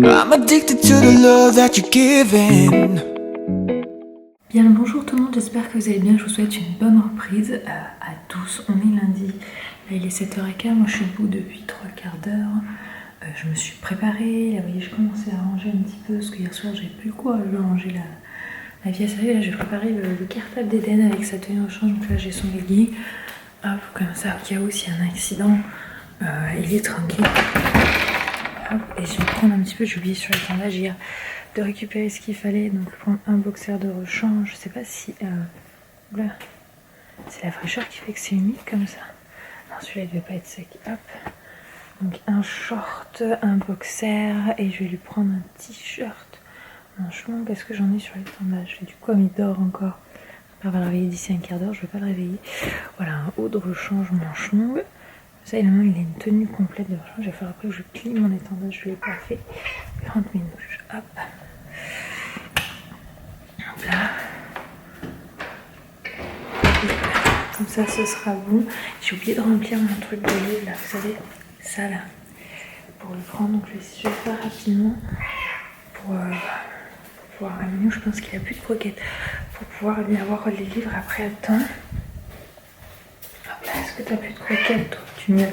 I'm addicted to the love that you're giving. Bien le bonjour tout le monde, j'espère que vous allez bien, je vous souhaite une bonne reprise à tous. On est lundi, là il est 7h15, moi je suis debout depuis 3/4 d'heure. Je me suis préparée, là vous voyez je commençais à ranger un petit peu parce que hier soir j'avais plus le courage de ranger la vie à sérieux. Là j'ai préparé le cartable d'Eden avec sa tenue au change, donc là j'ai son aiguille. Hop, comme ça au cas où s'il y a un accident, il est tranquille. Hop, et je vais prendre un petit peu, j'ai oublié sur l'étendage hier de récupérer ce qu'il fallait, donc prendre un boxer de rechange. Je sais pas si là c'est la fraîcheur qui fait que c'est humide comme ça. Non, celui-là il devait pas être sec. Hop, donc un short, un boxer, et je vais lui prendre un t-shirt manche longue parce que j'en ai sur l'étendage. Et du coup comme il dort encore, on va le réveiller d'ici un quart d'heure, je vais pas le réveiller. Voilà, un haut de rechange manche longue. Ça, évidemment, il a une tenue complète de rechange. Il va falloir après que je plie mon étendage, je l'ai pas fait. Je rentre mes douches, hop. Hop là. Comme ça, ce sera bon. J'ai oublié de remplir mon truc de livre là, vous savez, ça là, pour le prendre. Donc je vais faire rapidement pour pouvoir amener. Je pense qu'il a plus de croquettes pour pouvoir lui avoir les livres après à temps. Hop là, est-ce que t'as plus de croquettes toi? Tu mieux.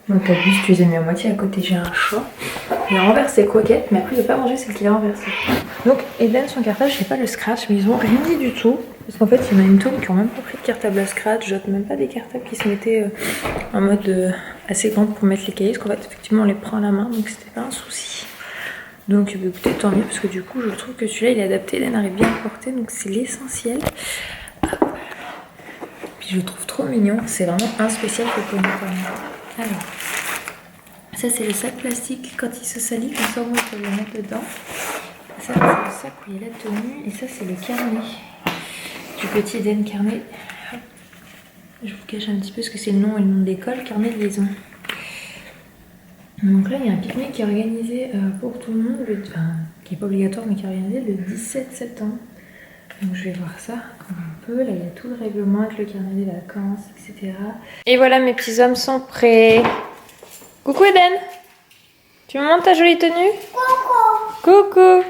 Donc t'as vu, tu les as mis à moitié. À côté j'ai un chat. Il a renversé les croquettes, mais après il veut pas manger celles qu'il a renversées. Donc Eden, son cartable, je sais pas le scratch, mais ils ont rien dit du tout. Parce qu'en fait il y en a une tonne qui ont même pas pris de cartable à scratch. J'ote même pas des cartables qui se mettaient en mode assez grand pour mettre les cahiers. Parce qu'en fait effectivement on les prend à la main, donc c'était pas un souci. Donc écoutez, tant mieux, parce que du coup je trouve que celui-là il est adapté, Eden arrive bien à porter, donc c'est l'essentiel. Puis je le trouve trop mignon, c'est vraiment un spécial que pour nous. Alors, ça c'est le sac plastique quand il se salit, comme ça on peut le mettre dedans. Ça c'est le sac où il y a la tenue, et ça c'est le carnet du petit Eden carnet. Hop. Je vous cache un petit peu ce que c'est le nom et le nom de l'école, carnet de liaison. Donc là il y a un pique-nique qui est organisé pour tout le monde, enfin qui n'est pas obligatoire mais qui est organisé le 17 septembre. Donc je vais voir ça comme on peut. Là il y a tout le règlement avec le carnet des vacances, etc. Et voilà, mes petits hommes sont prêts. Coucou Eden, tu me montres ta jolie tenue? Coucou. Coucou.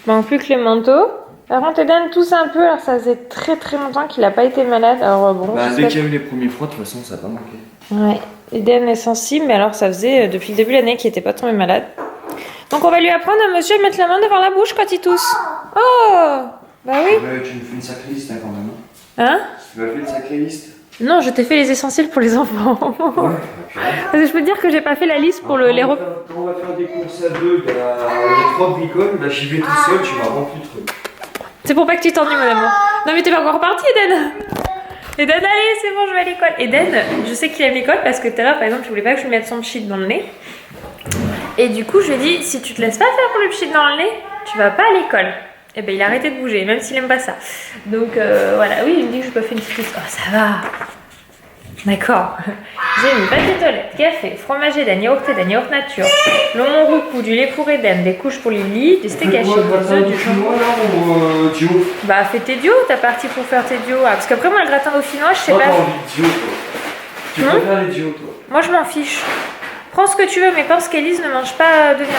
Bon, plus que les manteaux. Par contre Eden tousse un peu, alors ça faisait très très longtemps qu'il n'a pas été malade. Alors bon, bah, dès qu'il y a eu les premiers froids, de toute façon ça n'a pas manqué. Ouais, Eden est sensible, mais alors ça faisait depuis le début de l'année qu'il n'était pas tombé malade. Donc on va lui apprendre à monsieur à mettre la main devant la bouche quand il tousse. Oh, bah oui. Tu me fais une sacrée liste hein, quand même. Hein? Tu m'as fait une sacrée liste? Non, je t'ai fait les essentiels pour les enfants. Ouais, Parce que je peux te dire que j'ai pas fait la liste pour les repas. Quand on va faire des courses à deux, il y a 3 bricoles, bah, j'y vais tout seul, tu m'as rempli le truc. C'est pour pas que tu t'ennuies, mon amour. Non, mais t'es pas encore reparti, Eden. Eden, allez, c'est bon, je vais à l'école. Eden, je sais qu'il aime l'école parce que tout à l'heure, par exemple, je voulais pas que je lui mette son pchit dans le nez. Et du coup, je lui ai dit, si tu te laisses pas faire pour le pchit dans le nez, tu vas pas à l'école. Et ben il a arrêté de bouger, même s'il aime pas ça. Donc voilà, oui, il me dit que je peux faire une petite liste. Oh, ça va. D'accord. J'ai mis papier toilette, café, fromage Eden, yaourt Eden, yaourt nature, l'oignon roucou, du lait pour Eden, des couches pour Lily, des steaks hachés, des œufs, du jambon. Bah fais tes duos, t'as parti pour faire tes duos. Ah, parce qu'après moi le gratin dauphinois, je sais pas. T'as envie de duos, toi. Tu préfères les duos, toi? Moi je m'en fiche. Prends ce que tu veux, mais pense qu'Élise ne mange pas de viande.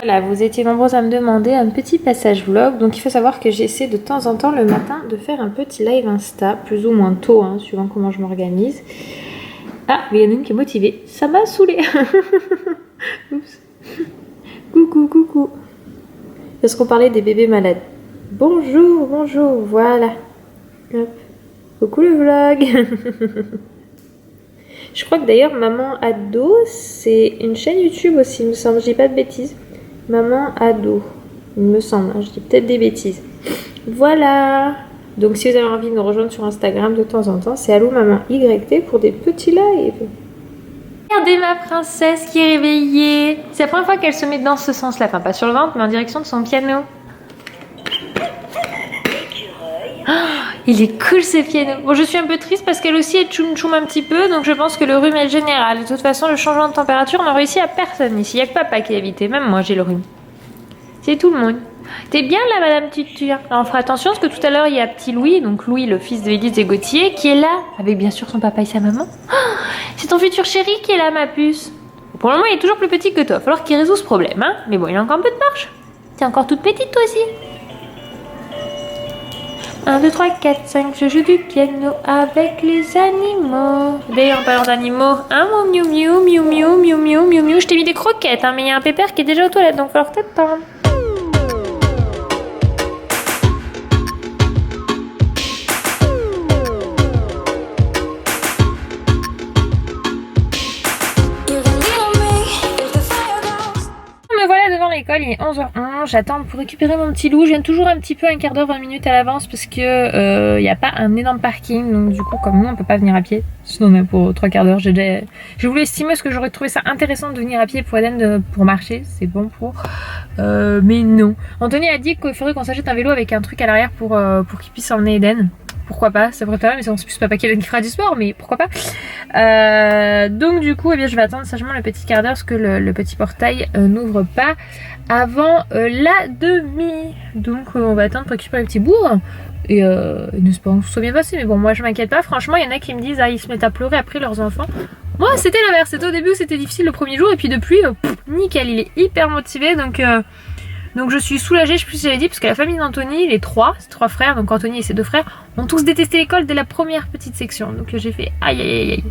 Voilà, vous étiez nombreux à me demander un petit passage vlog. Donc il faut savoir que j'essaie de temps en temps le matin de faire un petit live Insta, plus ou moins tôt, hein, suivant comment je m'organise. Ah, il y en a une qui est motivée. Ça m'a saoulée. Oups. Coucou, coucou. Est-ce qu'on parlait des bébés malades? Bonjour, bonjour, voilà. Hop. Coucou le vlog. Je crois que d'ailleurs Maman Ado, c'est une chaîne YouTube aussi, il me semble, je dis pas de bêtises. Maman Ado, il me semble, hein, je dis peut-être des bêtises. Voilà. Donc si vous avez envie de nous rejoindre sur Instagram de temps en temps, c'est Allo Maman YT pour des petits lives. Regardez ma princesse qui est réveillée. C'est la première fois qu'elle se met dans ce sens-là, enfin pas sur le ventre, mais en direction de son piano. Il est cool ce piano. Bon, je suis un peu triste parce qu'elle aussi est tchoum-tchoum un petit peu, donc je pense que le rhume est général. De toute façon, le changement de température n'a réussi à personne ici. Il n'y a que papa qui a évité, même moi j'ai le rhume. C'est tout le monde. T'es bien là, Madame Tutu? Alors on fera attention parce que tout à l'heure il y a petit Louis, donc Louis, le fils de Élise et Gauthier, qui est là, avec bien sûr son papa et sa maman. Oh, c'est ton futur chéri qui est là, ma puce. Pour le moment, il est toujours plus petit que toi. Il va falloir qu'il résout ce problème, hein. Mais bon, il a encore un peu de marche. T'es encore toute petite, toi aussi. 1, 2, 3, 4, 5, je joue du piano avec les animaux. D'ailleurs, en parlant d'animaux, hein, mon miou miou, miou miou, miou miou, miou miou. Je t'ai mis des croquettes, hein, mais il y a un pépère qui est déjà aux toilettes, donc il va falloir t'attendre. Me voilà devant l'école, il est 11h11, j'attends pour récupérer mon petit loup. Je viens toujours un petit peu un quart d'heure, 20 minutes à l'avance parce que il n'y a pas un énorme parking, donc du coup comme nous on peut pas venir à pied, sinon même pour 3 quarts d'heure, j'ai voulu estimer parce que j'aurais trouvé ça intéressant de venir à pied pour Eden pour marcher, c'est bon pour, mais non. Anthony a dit qu'il faudrait qu'on s'achète un vélo avec un truc à l'arrière pour qu'il puisse emmener Eden. Pourquoi pas, ça pourrait pas mal, mais c'est plus papa qui fera du sport, mais pourquoi pas. Donc du coup, eh bien, je vais attendre sagement le petit quart d'heure parce que le petit portail n'ouvre pas avant la demi. Donc on va attendre pour récupérer le petit bourg. Et n'espérons que tout soit bien passé. Mais bon, moi je m'inquiète pas. Franchement, il y en a qui me disent, ah, ils se mettent à pleurer après leurs enfants. Moi, c'était l'inverse. C'était au début, c'était difficile le premier jour. Et puis depuis, nickel, il est hyper motivé. Donc je suis soulagée, je sais plus si j'avais dit, parce que la famille d'Anthony, les trois, c'est 3 frères, donc Anthony et ses 2 frères, ont tous détesté l'école dès la première petite section. Donc j'ai fait aïe aïe aïe aïe.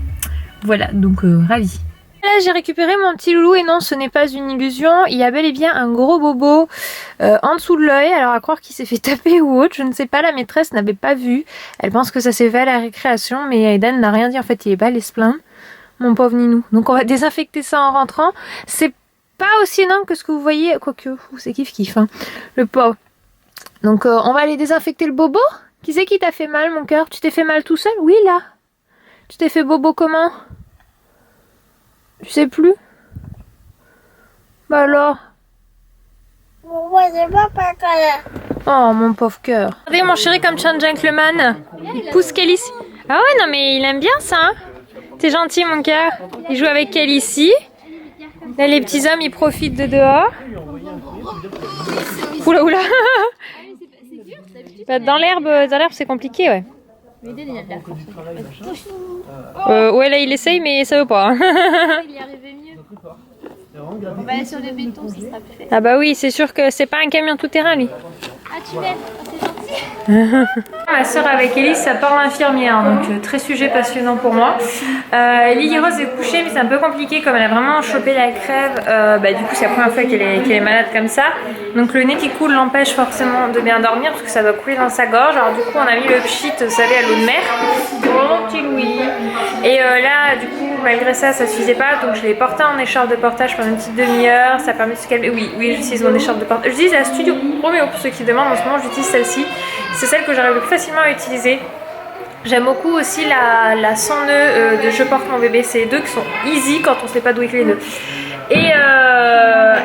Voilà, donc ravie. Là j'ai récupéré mon petit loulou et non, ce n'est pas une illusion, il y a bel et bien un gros bobo en dessous de l'œil, alors à croire qu'il s'est fait taper ou autre, je ne sais pas, la maîtresse n'avait pas vu, elle pense que ça s'est fait à la récréation, mais Eden n'a rien dit, en fait il est pas allé se plaindre, mon pauvre Ninou. Donc on va désinfecter ça en rentrant, c'est pas aussi énorme que ce que vous voyez, quoique c'est kiff hein, le pauvre. Donc on va aller désinfecter le bobo. Qui c'est qui t'a fait mal, mon cœur? Tu t'es fait mal tout seul? Oui là. Tu t'es fait bobo comment? Tu sais plus? Bah alors? Oh mon pauvre cœur. Regardez mon chéri comme tu es un gentleman. Il pousse Kelly ici. Ah ouais non mais il aime bien ça hein. T'es gentil mon cœur. Il joue avec Kelly ici. Là, les petits hommes, ils profitent de dehors. Oula, oula. Bah, dans l'herbe, c'est compliqué, ouais. Ouais, là, il essaye, mais ça veut pas. Il y arrivait mieux. On va aller sur le béton, ça sera plus fait. Ah bah oui, c'est sûr que c'est pas un camion tout-terrain, lui. Ah, tu l'aimes, c'est gentil. Ma soeur avec Elise, ça parle infirmière, donc très sujet passionnant pour moi. Lily Rose est couchée, mais c'est un peu compliqué comme elle a vraiment chopé la crève. Du coup, c'est la première fois qu'elle est malade comme ça. Donc le nez qui coule l'empêche forcément de bien dormir parce que ça doit couler dans sa gorge. Alors du coup, on a mis le pchit, vous savez, à l'eau de mer. Mon petit Louis. Et là, du coup, malgré ça, ça suffisait pas. Donc je l'ai porté en écharpe de portage pendant une petite demi-heure. Ça permet de se calmer. Oui, j'utilise mon écharpe de portage. J'utilise la Studio Romeo pour ceux qui demandent. En ce moment, j'utilise celle-ci. C'est celle que j'arrive le plus facilement à utiliser. J'aime beaucoup aussi la sans nœud de Je porte mon bébé. C'est les 2 qui sont easy quand on ne sait pas d'où il fait les nœuds.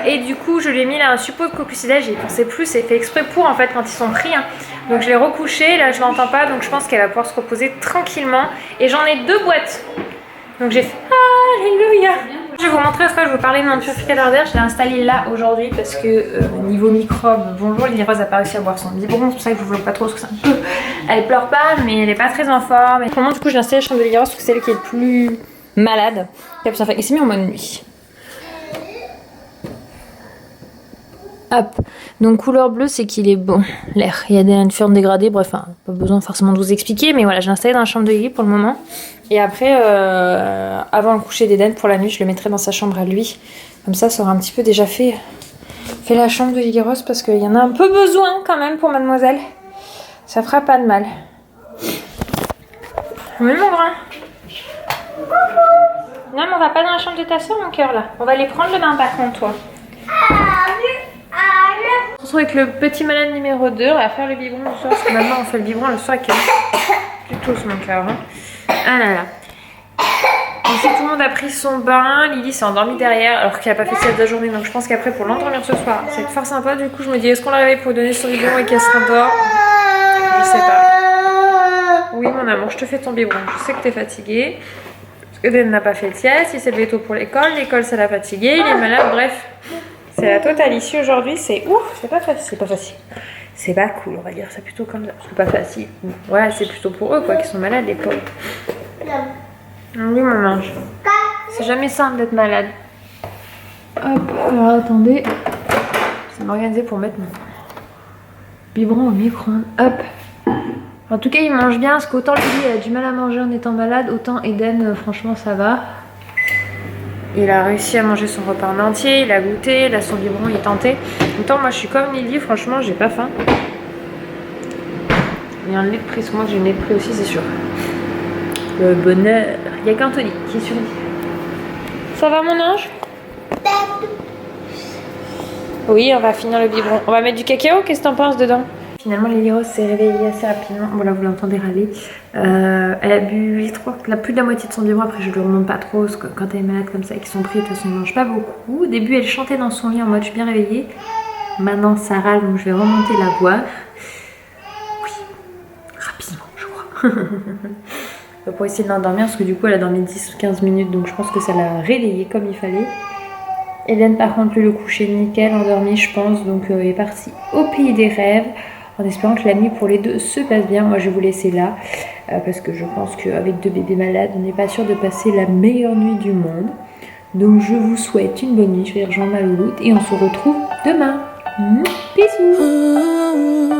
Et du coup, je lui ai mis là un suppôt de cocucidage. J'y pensais plus, c'est fait exprès pour en fait quand ils sont pris. Hein. Donc je l'ai recouché. Là, je l'entends pas. Donc je pense qu'elle va pouvoir se reposer tranquillement. Et j'en ai 2 boîtes. Donc j'ai fait alléluia. Je vais vous montrer ce que je vous parlais de mon purificateur d'air. Je l'ai installé là aujourd'hui parce que niveau microbes, bonjour, Lily Rose n'a pas réussi à boire son biberon. C'est pour ça que je vous vois pas trop parce que c'est un peu. Elle pleure pas, mais elle est pas très en forme. Et pour le moment, du coup, j'ai installé la chambre de Lily Rose parce que c'est elle qui est le plus malade. Et c'est mis en mode nuit. Hop, donc couleur bleue, c'est qu'il est bon, l'air. Il y a des formes dégradées, bref, pas besoin forcément de vous expliquer, mais voilà, j'ai installé dans la chambre de Lily pour le moment. Et après, avant le coucher d'Eden pour la nuit, je le mettrai dans sa chambre à lui. Comme ça aura un petit peu déjà fait la chambre de Lily Rose parce qu'il y en a un peu besoin quand même pour mademoiselle. Ça fera pas de mal. Oui, mon grand. Non, mais on va pas dans la chambre de ta soeur, mon cœur, là. On va aller prendre le bain par contre, toi. On se retrouve avec le petit malade numéro 2. On va faire le biberon le soir parce que maintenant on fait le biberon le soir avec du tous mon cœur. Hein. Ah là là. Ici tout le monde a pris son bain. Lily s'est endormie derrière alors qu'elle n'a pas fait ça de la journée. Donc je pense qu'après pour l'endormir ce soir, ça va être fort sympa. Du coup je me dis est-ce qu'on la réveille pour donner son biberon et qu'elle se rendort? Je sais pas. Oui mon amour, je te fais ton biberon. Je sais que t'es fatiguée. Parce que Eden n'a pas fait le sieste. Il s'est levé tôt pour l'école. L'école ça l'a fatigué. Il est malade. Bref. C'est la totale ici aujourd'hui, c'est ouf, c'est pas facile. C'est pas cool, on va dire ça plutôt comme ça. C'est pas facile. Ouais, c'est plutôt pour eux quoi, qui sont malades les pauvres. Oui, mon ange. C'est jamais simple d'être malade. Hop, alors attendez. Je vais m'organiser pour mettre mon biberon au micro-ondes. Hop. En tout cas, il mange bien, parce qu'autant lui, il a du mal à manger en étant malade, autant Eden, franchement, ça va. Il a réussi à manger son repas en entier, il a goûté, là son biberon il est tenté. Autant moi je suis comme Lily, franchement j'ai pas faim. Il y a un lait de prise, moi j'ai une lait de prise aussi c'est sûr. Le bonheur, il n'y a qu'Anthony qui est sur lui. Ça va mon ange? Oui, on va finir le biberon. On va mettre du cacao, qu'est-ce que t'en penses dedans? Finalement Lily Rose s'est réveillée assez rapidement. Voilà, vous l'entendez râler. Elle a bu, je crois, plus de la moitié de son biberon. Après je lui remonte pas trop, parce que quand elle est malade comme ça et qu'ils sont pris, de toute façon ils mangent pas beaucoup. Au début elle chantait dans son lit en mode je suis bien réveillée. Maintenant ça râle, donc je vais remonter la voix. Oui, rapidement je crois. Pour essayer de l'endormir, parce que du coup elle a dormi 10 ou 15 minutes, donc je pense que ça l'a réveillée comme il fallait. Hélène par contre lui le coucher nickel, endormi je pense, donc elle est partie au pays des rêves. En espérant que la nuit pour les deux se passe bien. Moi je vais vous laisser là parce que je pense qu'avec 2 bébés malades on n'est pas sûr de passer la meilleure nuit du monde. Donc je vous souhaite une bonne nuit, je vais rejoindre ma louloute et on se retrouve demain. Bisous.